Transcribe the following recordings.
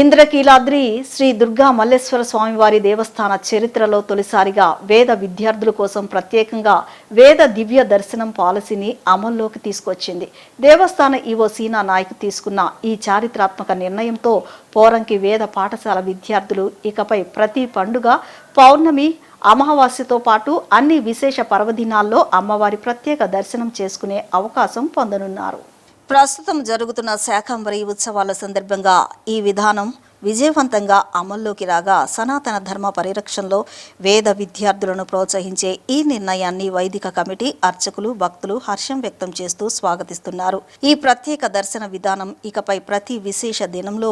ఇంద్రకీలాద్రి శ్రీ దుర్గా మల్లేశ్వర స్వామివారి దేవస్థాన చరిత్రలో తొలిసారిగా వేద విద్యార్థుల కోసం ప్రత్యేకంగా వేద దివ్య దర్శనం పాలసీని అమల్లోకి తీసుకొచ్చింది. దేవస్థాన ఈవో సీనా నాయక్ తీసుకున్న ఈ చారిత్రాత్మక నిర్ణయంతో పోరంకి వేద పాఠశాల విద్యార్థులు ఇకపై ప్రతి పండుగ, పౌర్ణమి, అమావాస్యతో పాటు అన్ని విశేష పర్వదినాల్లో అమ్మవారి ప్రత్యేక దర్శనం చేసుకునే అవకాశం పొందనున్నారు. ప్రస్తుతం జరుగుతున్న శాకంబరి ఉత్సవాల సందర్భంగా ఈ విధానం విజయవంతంగా అమల్లోకి రాగా సనాతన ధర్మ పరిరక్షణలో వేద విద్యార్థులను ప్రోత్సహించే ఈ నిర్ణయాన్ని వైదిక కమిటీ, అర్చకులు, భక్తులు హర్షం వ్యక్తం చేస్తూ స్వాగతిస్తున్నారు. ఈ ప్రత్యేక దర్శన విధానం ఇకపై ప్రతి విశేష దినంలో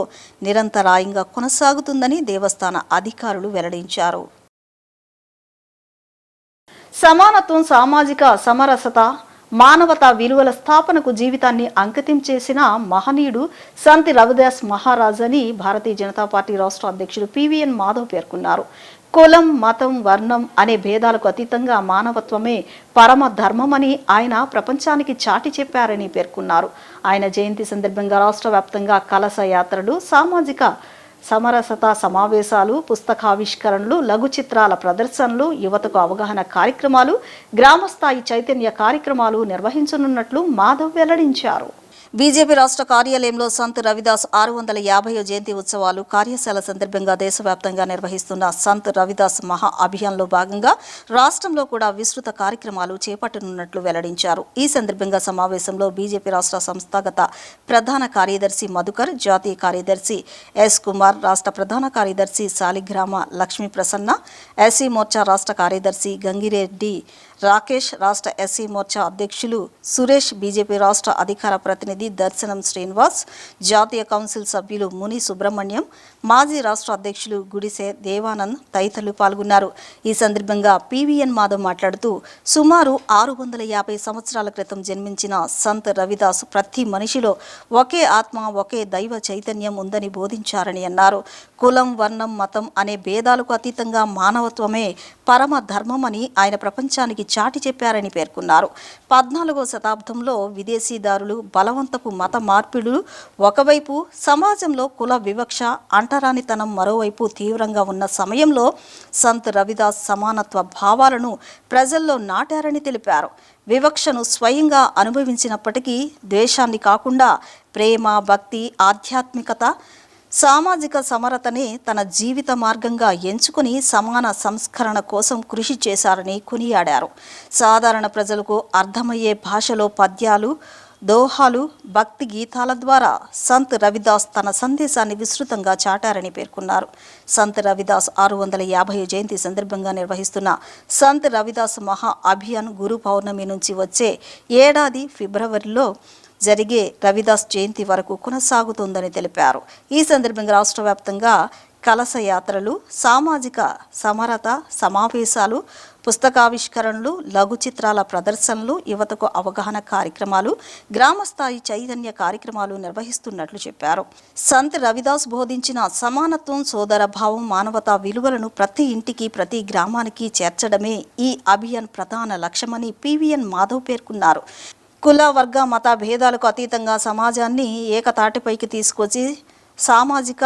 నిరంతరాయంగా కొనసాగుతుందని దేవస్థాన అధికారులు వెల్లడించారు. సమానత్వం, సామాజిక సమరసత, మానవతా విలువల స్థాపనకు జీవితాన్ని అంకితం చేసిన మహనీయుడు సంత్ రవిదాస్ మహారాజ్ అని భారతీయ జనతా పార్టీ రాష్ట్ర అధ్యక్షుడు పివిఎన్ మాధవ్ పేర్కొన్నారు. కులం, మతం, వర్ణం అనే భేదాలకు అతీతంగా మానవత్వమే పరమ ధర్మమని ఆయన ప్రపంచానికి చాటి చెప్పారని పేర్కొన్నారు. ఆయన జయంతి సందర్భంగా రాష్ట్ర వ్యాప్తంగా కలశ యాత్రలు, సామాజిక సమరసత సమావేశాలు, పుస్తకావిష్కరణలు, లఘు చిత్రాల ప్రదర్శనలు, యువతకు అవగాహన కార్యక్రమాలు, గ్రామస్థాయి చైతన్య కార్యక్రమాలు నిర్వహించనున్నట్లు మాధవ్ వెల్లడించారు. బీజేపీ రాష్ట్ర కార్యాలయంలో సంత్ రవిదాస్ 650వ జయంతి ఉత్సవాలు కార్యశాల సందర్భంగా దేశవ్యాప్తంగా నిర్వహిస్తున్న సంత్ రవిదాస్ మహా అభియాన్లో భాగంగా రాష్ట్రంలో కూడా విస్తృత కార్యక్రమాలు చేపట్టనున్నట్లు వెల్లడించారు. ఈ సందర్భంగా సమావేశంలో బీజేపీ రాష్ట్ర సంస్థాగత ప్రధాన కార్యదర్శి మధుకర్, జాతీయ కార్యదర్శి ఎస్ కుమార్, రాష్ట్ర ప్రధాన కార్యదర్శి సాలిగ్రామ లక్ష్మీ ప్రసన్న, ఎస్సీ మోర్చా రాష్ట్ర కార్యదర్శి గంగిరెడ్డి రాకేష్, రాష్ట్ర ఎస్సీ మోర్చా అధ్యక్షులు సురేష్, బీజేపీ రాష్ట్ర అధికార ప్రతినిధి దర్శనం శ్రీనివాస్, జాతీయ కౌన్సిల్ సభ్యులు ముని సుబ్రహ్మణ్యం, మాజీ రాష్ట్ర అధ్యక్షులు గుడిసె దేవానంద్ తదితరులు పాల్గొన్నారు. ఈ సందర్భంగా పివిఎన్ మాధవ్ మాట్లాడుతూ సుమారు 650 సంవత్సరాల క్రితం జన్మించిన సంత్ రవిదాస్ ప్రతి మనిషిలో ఒకే ఆత్మ, ఒకే దైవ చైతన్యం ఉందని బోధించారని అన్నారు. కులం, వర్ణం, మతం అనే భేదాలకు అతీతంగా మానవత్వమే పరమ ధర్మమని ఆయన ప్రపంచానికి చాటి చెప్పారని పేర్కొన్నారు. 14వ శతాబ్దంలో విదేశీదారులు, బలవంతపు మత మార్పిడులు ఒకవైపు, సమాజంలో కుల వివక్ష, అంటరానితనం మరోవైపు తీవ్రంగా ఉన్న సమయంలో సంత్ రవిదాస్ సమానత్వ భావాలను ప్రజల్లో నాటారని తెలిపారు. వివక్షను స్వయంగా అనుభవించినప్పటికీ ద్వేషాన్ని కాకుండా ప్రేమ, భక్తి, ఆధ్యాత్మికత, సామాజిక సమరతనే తన జీవిత మార్గంగా ఎంచుకుని సమాన సంస్కరణ కోసం కృషి చేశారని కొనియాడారు. సాధారణ ప్రజలకు అర్థమయ్యే భాషలో పద్యాలు, దోహాలు, భక్తి గీతాల ద్వారా సంత్ రవిదాస్ తన సందేశాన్ని విస్తృతంగా చాటారని పేర్కొన్నారు. సంత్ రవిదాస్ 650వ జయంతి సందర్భంగా నిర్వహిస్తున్న సంత్ రవిదాస్ మహా అభియాన్ గురు పౌర్ణమి నుంచి వచ్చే ఏడాది ఫిబ్రవరిలో జరిగే రవిదాస్ జయంతి వరకు కొనసాగుతుందని తెలిపారు. ఈ సందర్భంగా రాష్ట్ర వ్యాప్తంగా కలశ యాత్రలు, సామాజిక సమరత సమావేశాలు, పుస్తకావిష్కరణలు, లఘు చిత్రాల ప్రదర్శనలు, యువతకు అవగాహన కార్యక్రమాలు, గ్రామస్థాయి చైతన్య కార్యక్రమాలు నిర్వహిస్తున్నట్లు చెప్పారు. సంత్ రవిదాస్ బోధించిన సమానత్వం, సోదర భావం, మానవతా విలువలను ప్రతి ఇంటికి, ప్రతి గ్రామానికి చేర్చడమే ఈ అభియాన్ ప్రధాన లక్ష్యమని పివిఎన్ మాధవ్ పేర్కొన్నారు. కుల, వర్గ, మత భేదాలకు అతీతంగా సమాజాన్ని ఏకతాటిపైకి తీసుకొచ్చి సామాజిక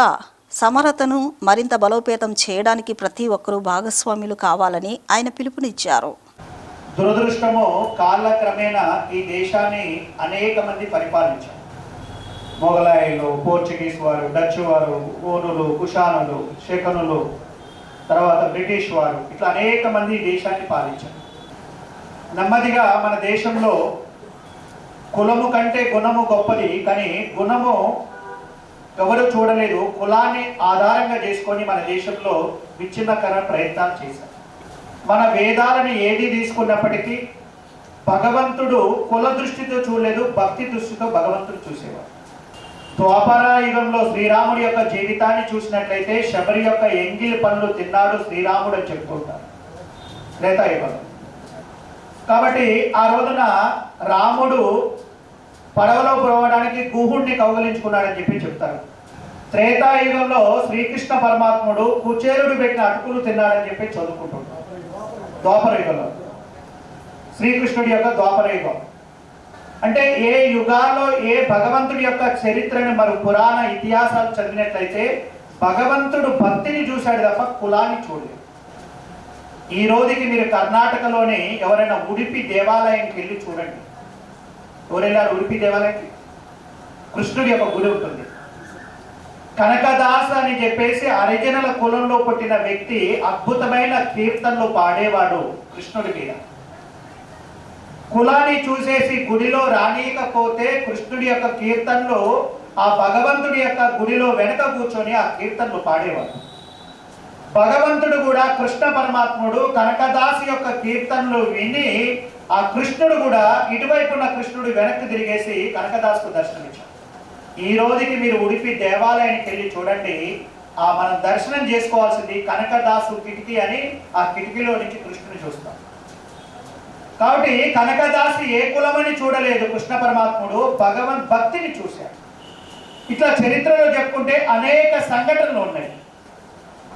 సమరతను మరింత బలోపేతం చేయడానికి ప్రతి ఒక్కరూ భాగస్వాములు కావాలని ఆయన పిలుపునిచ్చారు. దురదృష్టము కాలక్రమేణా ఈ దేశాన్ని అనేక మంది పరిపాలించారు. మొఘలాయులు, పోర్చుగీస్ వారు, డచ్ వారు, ఓనులు, కుషానులు, షేకనులు, తర్వాత బ్రిటిష్ వారు, ఇట్లా అనేక మంది ఈ దేశాన్ని పాలించారు. నెమ్మదిగా మన దేశంలో కులము కంటే గుణము గొప్పది, కానీ గుణము ఎవరు చూడలేదు. కులాన్ని ఆధారంగా చేసుకొని మన దేశంలో విచ్ఛిన్నకరణ ప్రయత్నాలు చేశారు. మన వేదాలని ఏది తీసుకున్నప్పటికీ భగవంతుడు కుల దృష్టితో చూడలేదు, భక్తి దృష్టితో భగవంతుడు చూసేవాడు. ద్వాపర యుగంలో శ్రీరాముడి యొక్క జీవితాన్ని చూసినట్లయితే శబరి యొక్క ఎంగిలి పనులు తిన్నాడు శ్రీరాముడు అని చెప్పుకుంటారు త్రేతాయుగంలో. కాబట్టి ఆ రోజున రాముడు పడవలో పోవడానికి గుహుడిని కౌగలించుకున్నాడని చెప్పి చెప్తారు. త్రేతాయుగంలో శ్రీకృష్ణ పరమాత్ముడు కుచేరుడు పెట్టిన అటుకులు తిన్నాడని చెప్పి చదువుకుంటున్నాడు. ద్వాపర యుగంలో శ్రీకృష్ణుడి యొక్క ద్వాపర యుగం. అంటే ఏ యుగాల్లో ఏ భగవంతుడి యొక్క చరిత్రను మరి పురాణ ఇతిహాసాలు చదివినట్లయితే భగవంతుడు భక్తిని చూశాడు తప్ప కులాన్ని చూడలేదు. ఈ రోజుకి మీరు కర్ణాటకలోని ఎవరైనా ఉడిపి దేవాలయంకి వెళ్ళి చూడండి. ఎవరైనా ఉడిపి దేవాలయంకి కృష్ణుడి యొక్క గుడి ఉంటుంది. కనకదాస్ అని చెప్పేసి అరిజినల్ కులంలో పుట్టిన వ్యక్తి అద్భుతమైన కీర్తనలు పాడేవాడు కృష్ణుడి మీద. కులాన్ని చూసేసి గుడిలో రానీయకపోతే కృష్ణుడి యొక్క కీర్తనలు ఆ భగవంతుడి యొక్క గుడిలో వెనక కూర్చొని ఆ కీర్తనలు పాడేవాడు. భగవంతుడు కూడా కృష్ణ పరమాత్ముడు కనకదాసి యొక్క కీర్తనలు విని ఆ కృష్ణుడు కూడా ఇటువైపు ఉన్న కృష్ణుడు వెనక్కి తిరిగేసి కనకదాసుకు దర్శనమిచ్చాడు. ఈ రోజుకి మీరు ఉడిపి దేవాలయానికి వెళ్ళి చూడండి, ఆ మనం దర్శనం చేసుకోవాల్సింది కనకదాసు కిటికీ అని, ఆ కిటికీలో నుంచి కృష్ణుని చూస్తాం. కాబట్టి కనకదాసి ఏ కులమని చూడలేదు కృష్ణ పరమాత్ముడు, భగవన్ భక్తిని చూశాడు. ఇట్లా చరిత్రలో చెప్పుకుంటే అనేక సంఘటనలు ఉన్నాయి.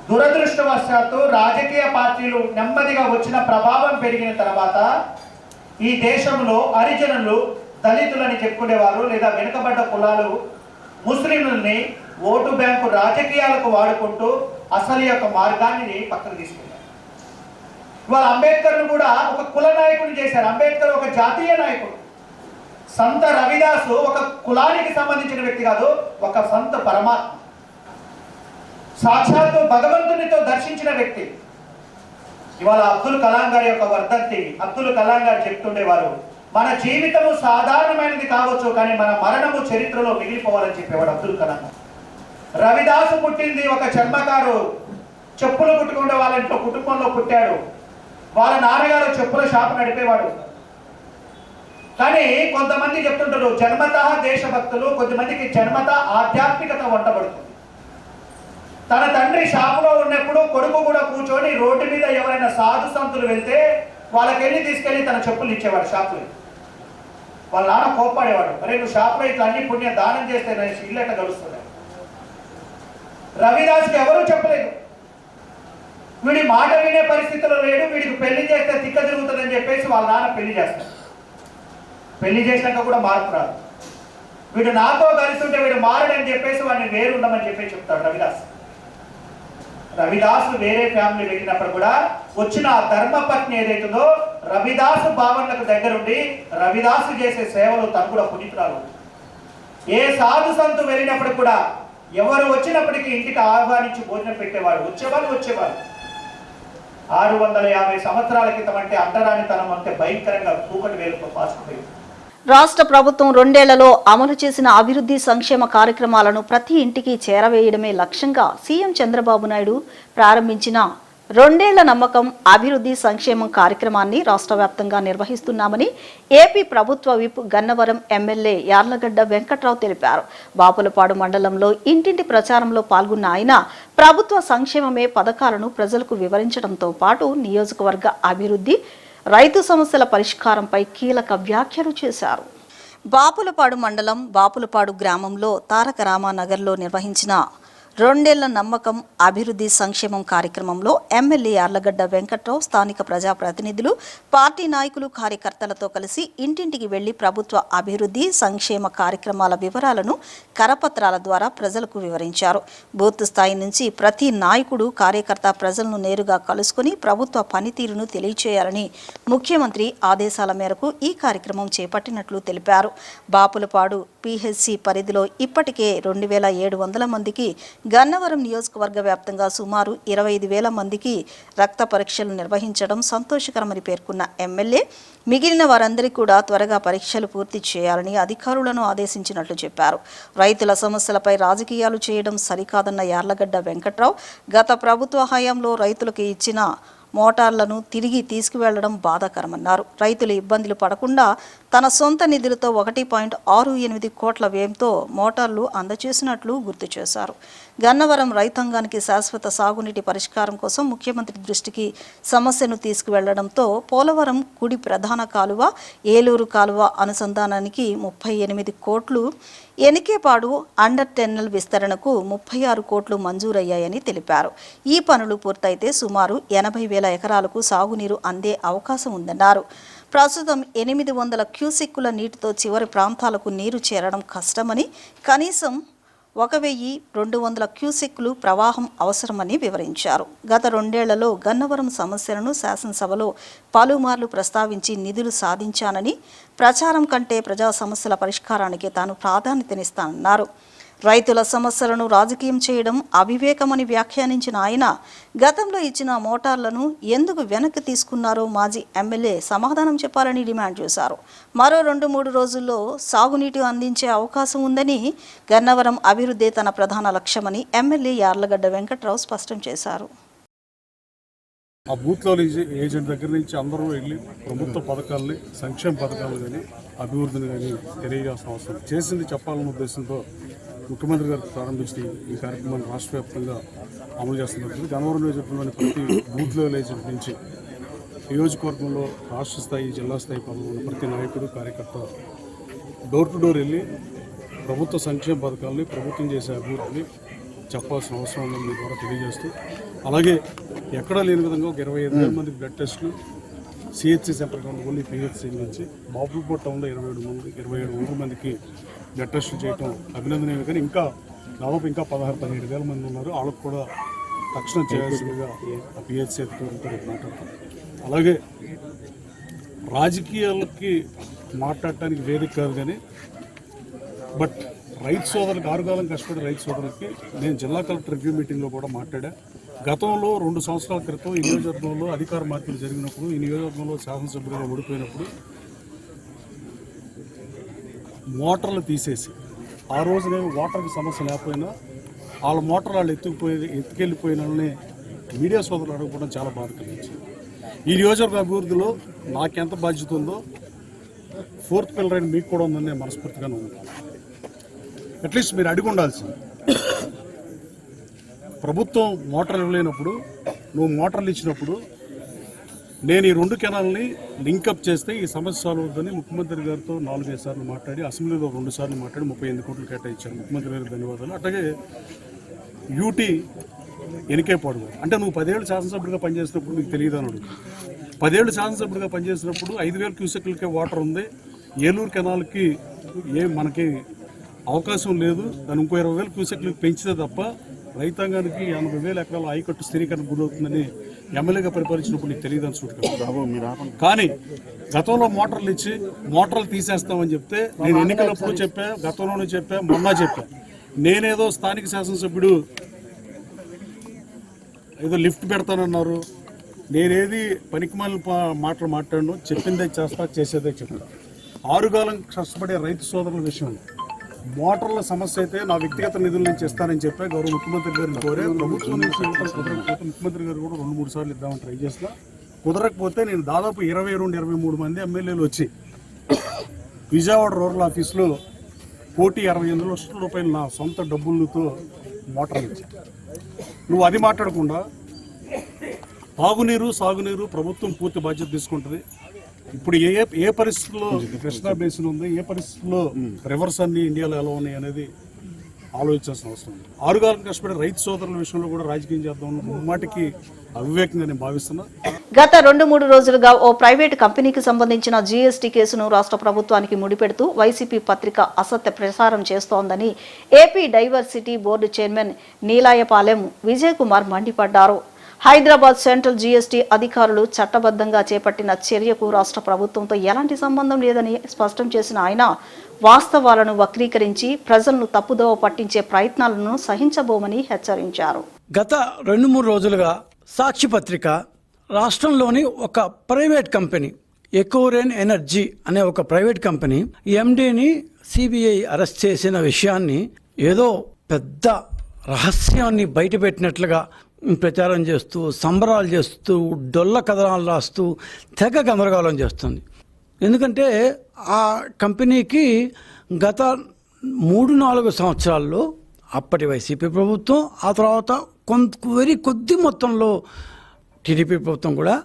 దురదృష్టవశాత్తు రాజకీయ పార్టీలు నెమ్మదిగా వచ్చిన ప్రభావం పెరిగిన తర్వాత ఈ దేశంలో హరిజనులు, దళితులని చెప్పుకునేవారు లేదా వెనుకబడ్డ కులాలు ముస్లింలని ఓటు బ్యాంకు రాజకీయాలకు వాడుకుంటూ అసలు యొక్క మార్గాన్ని పక్కకు తీసుకెళ్లారు. ఇవాళ అంబేద్కర్ను కూడా ఒక కుల నాయకుడిని చేశారు. అంబేద్కర్ ఒక జాతీయ నాయకుడు. సంత రవిదాసు ఒక కులానికి సంబంధించిన వ్యక్తి కాదు, ఒక సంత పరమాత్మ, సాక్షాత్తు భగవంతునితో దర్శించిన వ్యక్తి. ఇవాళ అబ్దుల్ కలాం గారి యొక్క వర్ధంతి. అబ్దుల్ కలాం గారు చెప్తుండేవారు, మన జీవితము సాధారణమైనది కావచ్చు కానీ మన మరణము చరిత్రలో మిగిలిపోవాలని చెప్పేవాడు అబ్దుల్ కలాం. రవిదాసు పుట్టింది ఒక చర్మకారు, చెప్పులు కుట్టుకునే వాళ్ళ ఇంట్లో కుటుంబంలో పుట్టాడు. వాళ్ళ నాన్నగారు చెప్పుల షాపు నడిపేవాడు. కానీ కొంతమంది చెప్తుంటారు జన్మత దేశభక్తులు, కొద్దిమందికి జన్మత ఆధ్యాత్మికత వంటబడుతుంది. తన తండ్రి షాపులో ఉన్నప్పుడు కొడుకు కూడా కూర్చొని రోడ్డు మీద ఎవరైనా సాధు సంతులు వెళ్తే వాళ్ళకెళ్ళి తీసుకెళ్లి తన చెప్పులు ఇచ్చేవాడు షాపులో. వాళ్ళ నాన్న కోప్పడేవాడు, అరే నువ్వు షాపులో ఇట్లా అన్ని పుణ్య దానం చేస్తే నేను ఇల్లెట గడుస్తుంది. రవిదాస్కి ఎవరూ చెప్పలేదు, వీడి మాట వినే పరిస్థితిలో లేడు, వీడికి పెళ్లి చేస్తే తిక్క తిరుగుతుందని చెప్పేసి వాళ్ళ నాన్న పెళ్లి చేస్తాడు. పెళ్లి చేసినాక కూడా మార్పు రాదు. వీడు నాతో కలిసి వీడు మారడని చెప్పేసి వాడిని వేరు ఉండమని చెప్పేసి చెప్తాడు రవిదాస్. రవిదాసు వేరే ఫ్యామిలీ వెళ్ళినప్పుడు కూడా వచ్చిన ఆ ధర్మపత్ని ఏదైతుందో రవిదాసు భావనలకు దగ్గరుండి రవిదాసు చేసే సేవలు తను కూడా పునీతురాలు. ఏ సాధు సంతు వెళ్ళినప్పుడు కూడా ఎవరు వచ్చినప్పటికీ ఇంటికి ఆహ్వానించి భోజనం పెట్టేవాడు. వచ్చేవారు 650 సంవత్సరాల క్రితం అంటే అంటరానితనం అంటే భయంకరంగా కూకటి వేలుతో పాసుకుపోయింది. రాష్ట్ర ప్రభుత్వం 2 ఏళ్లలో అమలు చేసిన అభివృద్ధి సంక్షేమ కార్యక్రమాలను ప్రతి ఇంటికి చేరవేయడమే లక్ష్యంగా సీఎం చంద్రబాబు నాయుడు ప్రారంభించిన 2 ఏళ్ల నమ్మకం అభివృద్ధి సంక్షేమం కార్యక్రమాన్ని రాష్ట్ర వ్యాప్తంగా నిర్వహిస్తున్నామని ఏపీ ప్రభుత్వ విప్ గన్నవరం ఎమ్మెల్యే యార్లగడ్డ వెంకట్రావు తెలిపారు. బాపులపాడు మండలంలో ఇంటింటి ప్రచారంలో పాల్గొన్న ఆయన ప్రభుత్వ సంక్షేమమే పథకాలను ప్రజలకు వివరించడంతో పాటు నియోజకవర్గ అభివృద్ధి, రైతు సమస్యల పరిష్కారంపై కీలక వ్యాఖ్యలు చేశారు. బాపులపాడు మండలం బాపులపాడు గ్రామంలో తారక రామానగర్లో నిర్వహించిన 2 ఏళ్ల నమ్మకం అభివృద్ధి సంక్షేమం కార్యక్రమంలో ఎమ్మెల్యే యార్లగడ్డ వెంకట్రావు స్థానిక ప్రజాప్రతినిధులు, పార్టీ నాయకులు, కార్యకర్తలతో కలిసి ఇంటింటికి వెళ్లి ప్రభుత్వ అభివృద్ధి సంక్షేమ కార్యక్రమాల వివరాలను కరపత్రాల ద్వారా ప్రజలకు వివరించారు. బూత్ స్థాయి నుంచి ప్రతి నాయకుడు, కార్యకర్త ప్రజలను నేరుగా కలుసుకుని ప్రభుత్వ పనితీరును తెలియచేయాలని ముఖ్యమంత్రి ఆదేశాల మేరకు ఈ కార్యక్రమం చేపట్టినట్లు తెలిపారు. బాపులపాడు పిహెచ్సి పరిధిలో ఇప్పటికే 2700 మందికి, గన్నవరం నియోజకవర్గ వ్యాప్తంగా సుమారు 25,000 మందికి రక్త పరీక్షలు నిర్వహించడం సంతోషకరమని పేర్కొన్న ఎమ్మెల్యే మిగిలిన వారందరికీ కూడా త్వరగా పరీక్షలు పూర్తి చేయాలని అధికారులను ఆదేశించినట్లు చెప్పారు. రైతుల సమస్యలపై రాజకీయాలు చేయడం సరికాదన్న యార్లగడ్డ వెంకట్రావు గత ప్రభుత్వ హయాంలో రైతులకు ఇచ్చిన మోటార్లను తిరిగి తీసుకువెళ్లడం బాధాకరమన్నారు. రైతులు ఇబ్బందులు పడకుండా తన సొంత నిధులతో 1.68 కోట్ల వ్యయంతో మోటార్లు అందజేసినట్లు గుర్తు చేశారు. గన్నవరం రైతాంగానికి శాశ్వత సాగునీటి పరిష్కారం కోసం ముఖ్యమంత్రి దృష్టికి సమస్యను తీసుకువెళ్లడంతో పోలవరం కుడి ప్రధాన కాలువ, ఏలూరు కాలువ అనుసంధానానికి 38 కోట్లు, ఎనికేపాడు అండర్ టెన్నెల్ విస్తరణకు 36 కోట్లు మంజూరయ్యాయని తెలిపారు. ఈ పనులు పూర్తయితే సుమారు 80,000 ఎకరాలకు సాగునీరు అందే అవకాశం ఉందన్నారు. ప్రస్తుతం 800 క్యూసెక్కుల నీటితో చివరి ప్రాంతాలకు నీరు చేరడం కష్టమని, కనీసం 1200 క్యూసెక్కులు ప్రవాహం అవసరమని వివరించారు. గత 2 ఏళ్లలో గన్నవరం సమస్యలను శాసనసభలో పలుమార్లు ప్రస్తావించి నిధులు సాధించానని, ప్రచారం కంటే ప్రజా సమస్యల పరిష్కారానికి తాను ప్రాధాన్యతనిస్తానన్నారు. రైతుల సమస్యలను రాజకీయం చేయడం అవివేకమని వ్యాఖ్యానించిన ఆయన, గతంలో ఇచ్చిన మోటార్లను ఎందుకు వెనక్కి తీసుకున్నారో మాజీ ఎమ్మెల్యే సమాధానం చెప్పాలని డిమాండ్ చేశారు. మరో 2-3 రోజుల్లో సాగునీటి అందించే అవకాశం ఉందని, గన్నవరం అభివృద్ధి తన ప్రధాన లక్ష్యమని ఎమ్మెల్యే యార్లగడ్డ వెంకట్రావు స్పష్టం చేశారు. ఆ బూత్లో ఏజెంట్ దగ్గర నుంచి అందరూ వెళ్ళి ప్రభుత్వ పథకాలని, సంక్షేమ పథకాలు కానీ అభివృద్ధిని కానీ తెలియజేసిన అవసరం చేసింది చెప్పాలన్న ఉద్దేశంతో ముఖ్యమంత్రి గారు ప్రారంభించిన ఈ కార్యక్రమాన్ని రాష్ట్ర వ్యాప్తంగా అమలు చేస్తున్నప్పుడు గన్నవరం నియోజకవర్గంలోని ప్రతి బూత్ లెవెల్ ఏజెంట్ నుంచి నియోజకవర్గంలో రాష్ట్ర స్థాయి, జిల్లా స్థాయి పదవులు ఉన్న ప్రతి నాయకుడు, కార్యకర్త డోర్ టు డోర్ వెళ్ళి ప్రభుత్వ సంక్షేమ పథకాలని, ప్రభుత్వం చేసే అభివృద్ధిని చెప్పాల్సిన అవసరం ఉందని మీ ద్వారా తెలియజేస్తూ, అలాగే ఎక్కడా లేని విధంగా ఒక 25,000 మందికి బ్లడ్ టెస్టులు సిహెచ్సి సెంటర్ ఓన్లీ పిహెచ్సి నుంచి బాపులపూర్ టౌన్లో 2700 మందికి బ్లడ్ టెస్టులు చేయటం అభినందనీయం. కానీ ఇంకా దాదాపు ఇంకా 16-17,000 మంది ఉన్నారు. వాళ్ళకు కూడా తక్షణం చేయాల్సిందిగా పిహెచ్సి అధికారులతో మాట్లాడతాం. అలాగే రాజకీయాలకి మాట్లాడటానికి వేదిక కాదు, కానీ బట్ రైతు సోదరులకు, ఆరుగాలం కష్టపడే రైతు సోదరులకి నేను జిల్లా కలెక్టర్ రివ్యూ మీటింగ్లో కూడా మాట్లాడా. గతంలో 2 సంవత్సరాల క్రితం ఈ నియోజకవర్గంలో అధికార మార్పులు జరిగినప్పుడు, ఈ నియోజకవర్గంలో శాసనసభ్యులుగా ఓడిపోయినప్పుడు మోటార్లు తీసేసి, ఆ రోజునే వాటర్కి సమస్య లేకపోయినా వాళ్ళ మోటార్ వాళ్ళు ఎత్తుకెళ్ళిపోయిన వాళ్ళని మీడియా సోదరులు అడగకపోవడం చాలా బాధ కలిగించింది. ఈ నియోజకవర్గ అభివృద్ధిలో నాకెంత బాధ్యత ఉందో 4th పిల్లర్ మీకు కూడా ఉందని నేను మనస్ఫూర్తిగానే ఉంది. అట్లీస్ట్ మీరు అడిగి ఉండాల్సింది. ప్రభుత్వం మోటార్లు ఇవ్వలేనప్పుడు, నువ్వు మోటార్లు ఇచ్చినప్పుడు నేను ఈ 2 కెనాల్ని లింకప్ చేస్తే ఈ సమస్య సాల్వ్ అవుతుందని ముఖ్యమంత్రి గారితో 4-5 సార్లు మాట్లాడి, అసెంబ్లీలో 2 సార్లు మాట్లాడి 38 కోట్లు కేటాయించారు. ముఖ్యమంత్రి గారికి ధన్యవాదాలు. అట్లాగే యూటీ ఎనికేపాడు అంటే నువ్వు 10 ఏళ్ళు శాసనసభ్యుడిగా పనిచేసినప్పుడు నీకు తెలియదు అని అడుగు. 10 ఏళ్ళు శాసనసభ్యుడిగా పనిచేసినప్పుడు 5,000 క్యూసెక్లకే వాటర్ ఉంది. ఏలూరు కెనాల్కి మనకి అవకాశం లేదు. దాన్ని ఇంకో 20,000 క్యూసెక్లకు పెంచితే తప్ప రైతాంగానికి 80,000 ఎకరాల ఆయకట్టు స్థిరీకరణ గురవుతుందని ఎమ్మెల్యేగా పరిపాలించినప్పుడు నీకు తెలియదు అని చూడగలరు. కానీ గతంలో మోటార్లు ఇచ్చి మోటార్లు తీసేస్తామని చెప్తే నేను ఎన్నికలప్పుడు చెప్పా, గతంలోనే చెప్పా, మొన్న చెప్పా. నేనేదో స్థానిక శాసనసభ్యుడు ఏదో లిఫ్ట్ పెడతానన్నారు, నేనేది పనికిమాలిన మాటలు మాట్లాడను, చెప్పిందే చేస్తా, చేసేదే చెప్తా. ఆరుగాలం కష్టపడే రైతు సోదరుల విషయం మోటార్ల సమస్య అయితే నా వ్యక్తిగత నిధుల నుంచి ఇస్తానని చెప్పా. గౌరవ ముఖ్యమంత్రి గారిని కోరే ప్రభుత్వం నుంచి కుదరకపోతే ముఖ్యమంత్రి గారు కూడా 2-3 సార్లు ఇద్దామని ట్రై చేస్తా. కుదరకపోతే నేను దాదాపు 22-23 మంది ఎమ్మెల్యేలు వచ్చి విజయవాడ రూరల్ ఆఫీస్లో కోటి 68 లక్షల రూపాయలు నా సొంత డబ్బులతో మోటార్లు ఇచ్చాను. నువ్వు అది మాట్లాడకుండా తాగునీరు, సాగునీరు ప్రభుత్వం పూర్తి బాధ్యత తీసుకుంటుంది. ఇప్పుడు ఏ పరిస్థితుల్లో కృష్ణా బేసిన్ ఉంది, ఏ పరిస్థితుల్లో రివర్స్ అన్ని ఇండియాలో ఎలా ఉన్నాయి అనేది ఆలోచించాల్సిన అవసరం ఉంది. ఆరుగాలం కష్టపడే రైతు సోదరుల విషయంలో కూడా రాజకీయం చేద్దాం మాటికి అవివేకంగా నేను భావిస్తున్నా. గత 2-3 రోజులుగా ఓ ప్రైవేటు కంపెనీకి సంబంధించిన జీఎస్టీ కేసును రాష్ట్ర ప్రభుత్వానికి ముడిపెడుతూ వైసీపీ పత్రిక అసత్య ప్రసారం చేస్తోందని AP diversity board chairman Neelayapalem Vijay Kumar మండిపడ్డారు. హైదరాబాద్ సెంట్రల్ జీఎస్టీ అధికారులు చట్టబద్ధంగా చేపట్టిన చర్యకు రాష్ట్ర ప్రభుత్వంతో ఎలాంటి సంబంధం లేదని స్పష్టం చేసిన ఆయన, వాస్తవాలను వక్రీకరించి ప్రజలను తప్పుదోవ పట్టించే ప్రయత్నాలను సహించబోమని హెచ్చరించారు. గత 2-3 రోజులుగా సాక్షి పత్రిక రాష్ట్రంలోని ఒక ప్రైవేట్ కంపెనీ, ఎకోరెన్ ఎనర్జీ అనే ఒక ప్రైవేట్ కంపెనీ ఎండీని సిబిఐ అరెస్ట్ చేసిన విషయాన్ని ఏదో పెద్ద రహస్యాన్ని బయటపెట్టినట్లుగా ప్రచారం చేస్తూ, సంబరాలు చేస్తూ, డొల్ల కథనాలు రాస్తూ తెగ గందరగోళం చేస్తుంది. ఎందుకంటే ఆ కంపెనీకి గత 3-4 సంవత్సరాల్లో అప్పటి వైసీపీ ప్రభుత్వం, ఆ తర్వాత కొద్ది మొత్తంలో టీడీపీ ప్రభుత్వం కూడా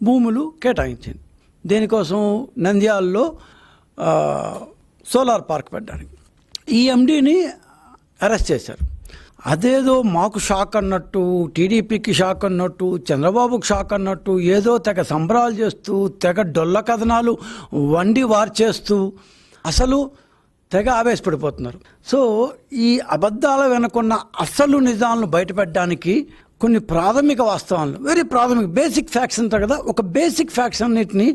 భూములు కేటాయించింది. దేనికోసం? నంద్యాలలో సోలార్ పార్క్ పెట్టడానికి. ఈ ఎండీని అరెస్ట్ చేశారు. అదేదో మాకు షాక్ అన్నట్టు, టీడీపీకి షాక్ అన్నట్టు, చంద్రబాబుకి షాక్ అన్నట్టు ఏదో తెగ సంబరాలు చేస్తూ, తెగ డొల్ల కథనాలు వండి వార్చేస్తూ అసలు తెగ ఆవేశపడిపోతున్నారు. సో ఈ అబద్ధాల వెనుకున్న అసలు నిజాలను బయటపెట్టడానికి కొన్ని ప్రాథమిక వాస్తవాలను, వెరీ ప్రాథమిక బేసిక్ ఫ్యాక్ట్స్ అంటారు కదా, ఒక బేసిక్ ఫ్యాక్ట్స్ అన్నిటినీ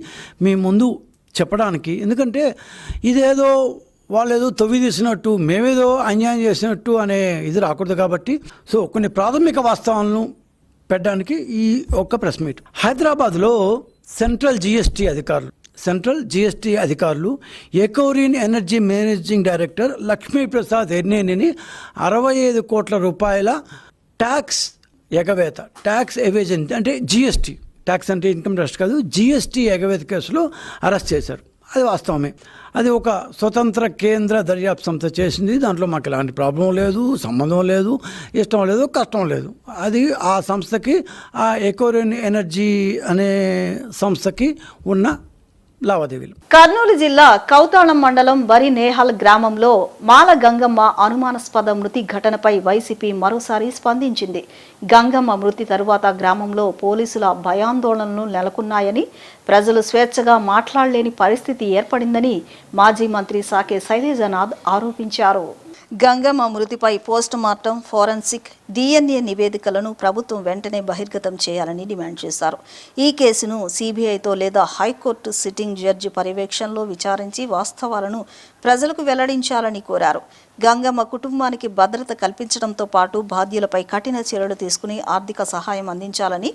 మీ ముందు చెప్పడానికి. ఎందుకంటే ఇదేదో వాళ్ళు ఏదో తవ్వి తీసినట్టు, మేమేదో అన్యాయం చేసినట్టు అనే ఇది రాకూడదు కాబట్టి, సో కొన్ని ప్రాథమిక వాస్తవాలను పెట్టడానికి ఈ ఒక్క ప్రెస్ మీట్. హైదరాబాద్లో సెంట్రల్ జిఎస్టీ అధికారులు ఎకోరీన్ ఎనర్జీ మేనేజింగ్ డైరెక్టర్ లక్ష్మీప్రసాద్ ఎర్నేనిని 65 కోట్ల రూపాయల ట్యాక్స్ ఎగవేత, ట్యాక్స్ ఎవేజన్ అంటే జిఎస్టీ, ట్యాక్స్ అంటే ఇన్కమ్ ట్యాక్స్ కాదు, జిఎస్టీ ఎగవేత కేసులో అరెస్ట్ చేశారు. అది వాస్తవమే. అది ఒక స్వతంత్ర కేంద్ర దర్యాప్తు సంస్థ చేసింది. దాంట్లో మాకు ఎలాంటి ప్రాబ్లం లేదు, సంబంధం లేదు, ఇష్టం లేదు, కష్టం లేదు. అది ఆ సంస్థకి, ఆ ఎకోరీన్ ఎనర్జీ అనే సంస్థకి ఉన్న లావాదేవీలు. కర్నూలు జిల్లా కౌతాళం మండలం వరి నేహాల్ గ్రామంలో మాల గంగమ్మ అనుమానాస్పద మృతి ఘటనపై వైసీపీ మరోసారి స్పందించింది. గంగమ్మ మృతి తరువాత గ్రామంలో పోలీసుల భయాందోళనలు నెలకొన్నాయని, ప్రజలు స్వేచ్ఛగా మాట్లాడలేని పరిస్థితి ఏర్పడిందని మాజీ మంత్రి సాకే శైలజనాథ్ ఆరోపించారు. గంగమ్మ మృతిపై పోస్ట్ మార్టం, ఫోరెన్సిక్, DNA నివేదికలను ప్రభుత్వం వెంటనే బహిర్గతం చేయాలని డిమాండ్ చేశారు. ఈ కేసును సిబిఐతో లేదా హైకోర్టు సిట్టింగ్ జడ్జి పర్యవేక్షణలో విచారించి వాస్తవాలను ప్రజలకు వెల్లడించాలని కోరారు. గంగమ్మ కుటుంబానికి భద్రత కల్పించడంతో పాటు బాధ్యులపై కఠిన చర్యలు తీసుకుని ఆర్థిక సహాయం అందించాలని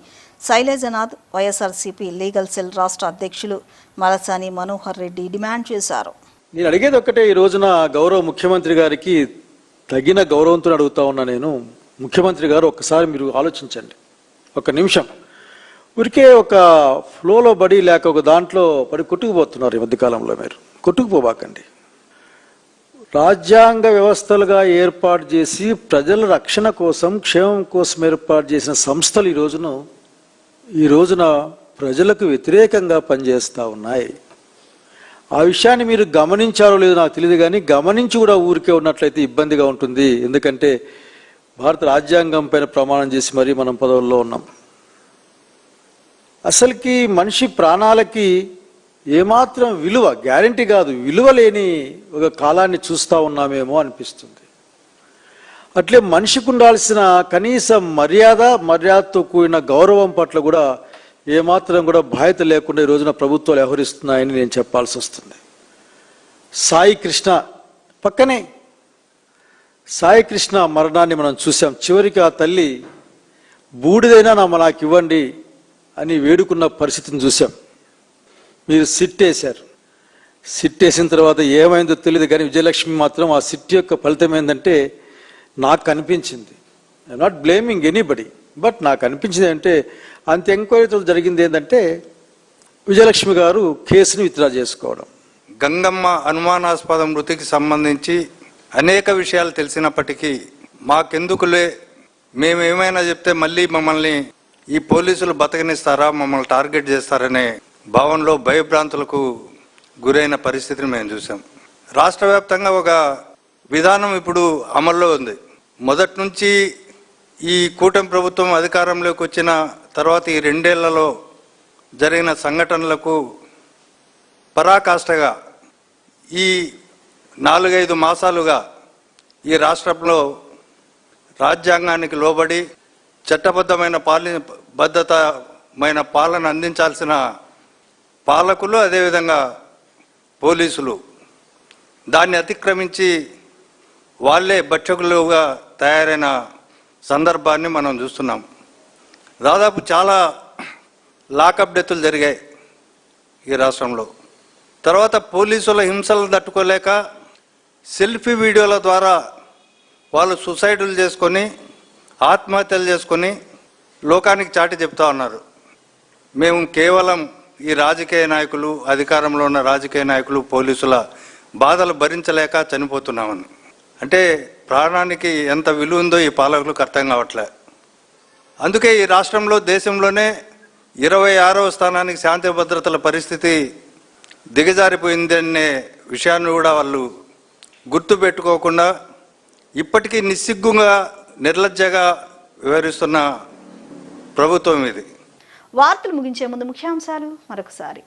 శైలజనాథ్ వైఎస్ఆర్సీపీ లీగల్ సెల్ రాష్ట్ర అధ్యక్షులు మలసాని మనోహర్ రెడ్డి డిమాండ్ చేశారు. నేను అడిగేది ఒక్కటే, ఈ రోజున గౌరవ ముఖ్యమంత్రి గారికి తగిన గౌరవంతో అడుగుతా ఉన్నా నేను. ముఖ్యమంత్రి గారు ఒక్కసారి మీరు ఆలోచించండి, ఒక నిమిషం. ఊరికే ఒక ఫ్లోలో పడి లేక ఒక దాంట్లో పడి కొట్టుకుపోతున్నారు ఈ మధ్యకాలంలో. మీరు కొట్టుకుపోబాకండి. రాజ్యాంగ వ్యవస్థలుగా ఏర్పాటు చేసి ప్రజల రక్షణ కోసం, క్షేమం కోసం ఏర్పాటు చేసిన సంస్థలు ఈ రోజున ప్రజలకు వ్యతిరేకంగా పనిచేస్తూ ఉన్నాయి. ఆ విషయాన్ని మీరు గమనించారో లేదో నాకు తెలియదు, కానీ గమనించి కూడా ఊరికే ఉన్నట్లయితే ఇబ్బందిగా ఉంటుంది. ఎందుకంటే భారత రాజ్యాంగం పైన ప్రమాణం చేసి మరీ మనం పదవుల్లో ఉన్నాం. అసలుకి మనిషి ప్రాణాలకి ఏమాత్రం విలువ, గ్యారంటీ కాదు, విలువ లేని ఒక కాలాన్ని చూస్తూ ఉన్నామేమో అనిపిస్తుంది. అట్లే మనిషికి ఉండాల్సిన కనీస మర్యాదతో కూడిన గౌరవం పట్ల కూడా ఏమాత్రం కూడా బాధ్యత లేకుండా ఈ రోజున ప్రభుత్వాలు వ్యవహరిస్తున్నాయని నేను చెప్పాల్సి వస్తుంది. సాయి కృష్ణ పక్కనే సాయి కృష్ణ మరణాన్ని మనం చూసాం. చివరికి ఆ తల్లి బూడిదైనా నాకు ఇవ్వండి అని వేడుకున్న పరిస్థితిని చూసాం. మీరు సిట్ వేశారు. సిట్ వేసిన తర్వాత ఏమైందో తెలియదు, కానీ విజయలక్ష్మి మాత్రం ఆ సిట్ యొక్క ఫలితం ఏంటంటే నాకు అనిపించింది, I'm not blaming anybody, but నాకు అనిపించింది అంటే అంత ఎంక్వైరీతో జరిగింది ఏంటంటే విజయలక్ష్మి గారు కేసుని విత్డ్రా చేసుకోవడం. గంగమ్మ అనుమానాస్పద మృతికి సంబంధించి అనేక విషయాలు తెలిసినప్పటికీ మాకెందుకులే, మేమేమైనా చెప్తే మళ్ళీ మమ్మల్ని ఈ పోలీసులు బతకనిస్తారా, మమ్మల్ని టార్గెట్ చేస్తారనే భావనలో భయభ్రాంతులకు గురైన పరిస్థితిని మేము చూసాం. రాష్ట్ర వ్యాప్తంగా ఒక విధానం ఇప్పుడు అమల్లో ఉంది. మొదటి నుంచి ఈ కూటమి ప్రభుత్వం అధికారంలోకి వచ్చిన తర్వాత ఈ 2 ఏళ్లలో జరిగిన సంఘటనలకు పరాకాష్ఠగా ఈ 4-5 మాసాలుగా ఈ రాష్ట్రంలో రాజ్యాంగానికి లోబడి చట్టబద్ధమైన పాలన అందించాల్సిన పాలకులు, అదేవిధంగా పోలీసులు దాన్ని అతిక్రమించి వాళ్ళే భక్షకులుగా తయారైన సందర్భాన్ని మనం చూస్తున్నాం. దాదాపు చాలా లాకప్ డెత్తులు జరిగాయి ఈ రాష్ట్రంలో. తర్వాత పోలీసుల హింసలను తట్టుకోలేక సెల్ఫీ వీడియోల ద్వారా వాళ్ళు సూసైడులు చేసుకొని, ఆత్మహత్యలు చేసుకొని లోకానికి చాటి చెప్తా ఉన్నారు. మేము కేవలం ఈ రాజకీయ నాయకులు, అధికారంలో ఉన్న రాజకీయ నాయకులు, పోలీసుల బాధలు భరించలేక చనిపోతున్నామని. అంటే ప్రాణానికి ఎంత విలువ ఉందో ఈ పాలకులకు అర్థం కావట్లే. అందుకే ఈ రాష్ట్రంలో, దేశంలోనే 26వ స్థానానికి శాంతి భద్రతల పరిస్థితి దిగజారిపోయిందనే విషయాన్ని కూడా వాళ్ళు గుర్తు పెట్టుకోకుండా ఇప్పటికీ నిస్సిగ్గుగా నిర్లజ్జగా వివరిస్తున్న ప్రభుత్వం ఇది. వార్తలు ముగించే ముందు ముఖ్యాంశాలు మరొకసారి.